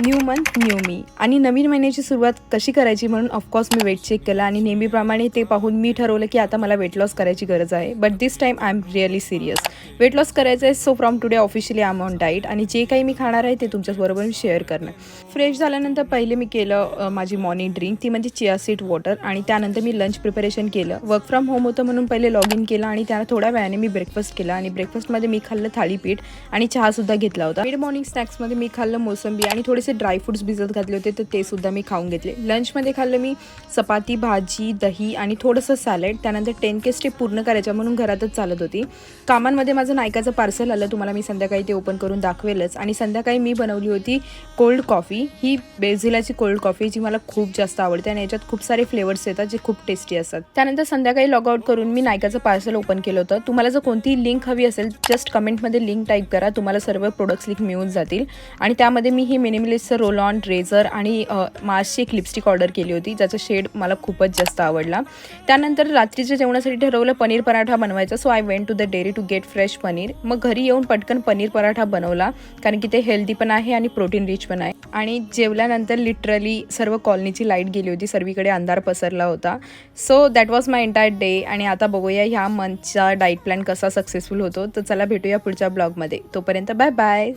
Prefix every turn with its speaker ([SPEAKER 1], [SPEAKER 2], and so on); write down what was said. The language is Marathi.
[SPEAKER 1] न्यू मंथ न्यू मी आणि नवीन महिन्याची सुरुवात कशी करायची म्हणून ऑफकोर्स मी वेट चेक केला आणि नेहमीप्रमाणे ते पाहून मी ठरवलं की आता मला वेट लॉस करायची गरज आहे. But this time I am really serious. Weight loss करायचं आहे. So from today officially I am on diet आणि जे काही मी खाणार आहे ते तुमच्याबरोबर मी शेअर करणार. फ्रेश झाल्यानंतर पहिले मी केलं माझी मॉर्निंग ड्रिंक, ती म्हणजे चिया सीड वॉटर. आणि त्यानंतर मी लंच प्रिपरेशन केलं. वर्क फ्रॉम होम होतं म्हणून पहिले लॉग इन केलं आणि त्याला थोड्या वेळाने मी ब्रेकफास्ट केला आणि ब्रेकफास्टमध्ये मी खाल्लं थालीपीठ आणि चहासुद्धा घेतला होता. मिड मॉर्निंग स्नॅक्समध्ये मी खाल्लं मोसंबी आणि थोडेसे ड्रायफ्रूट्स भिजत घातले होते तर ते सुद्धा मी खाऊन घेतले. लंचमध्ये खाल्लं मी चपाती, भाजी, दही आणि थोडंसं सॅलड. त्यानंतर 10K स्टेप पूर्ण करायच्या म्हणून घरातच चालत होती. कामांमध्ये माझं नायकाचं पार्सल आलं, तुम्हाला मी संध्याकाळी ते ओपन करून दाखवेलच. आणि संध्याकाळी मी बनवली होती कोल्ड कॉफी. ही बेझिलाची कोल्ड कॉफी जी मला खूप जास्त आवडते आणि याच्यात खूप सारे फ्लेवर्स येतात जे खूप टेस्टी असतात. त्यानंतर संध्याकाळी लॉग आउट करून मी नायकाचं पार्सल ओपन केलं होतं. तुम्हाला जर कोणती लिंक हवी असेल जस्ट कमेंटमध्ये लिंक टाईप करा, तुम्हाला सर्व प्रोडक्ट्स लिंक मिळून जातील. आणि त्यामध्ये मी ही मिनिमलिस्टचं रोल ऑन रेझर आणि मार्सची एक लिपस्टिक ऑर्डर केली होती ज्याचा शेड मला खूपच जास्त आवडला. त्यानंतर रात्रीच्या जेवणासाठी ठरवलं पनीर पराठा बनवायचा. So I went to the dairy to get fresh paneer. मग घरी येऊन पटकन पनीर पराठा बनवला कारण की ते हेल्दी पण आहे आणि प्रोटीन रिच पण आहे. आणि जेवल्यानंतर लिटरली सर्व कॉलनीची लाईट गेली होती, सर्वीकडे अंधार पसरला होता. So that was my entire day. आणि आता बघूया ह्या मंथचा डाईट प्लॅन कसा सक्सेसफुल होतो. तर चला भेटूया पुढच्या ब्लॉगमध्ये. तोपर्यंत बाय बाय.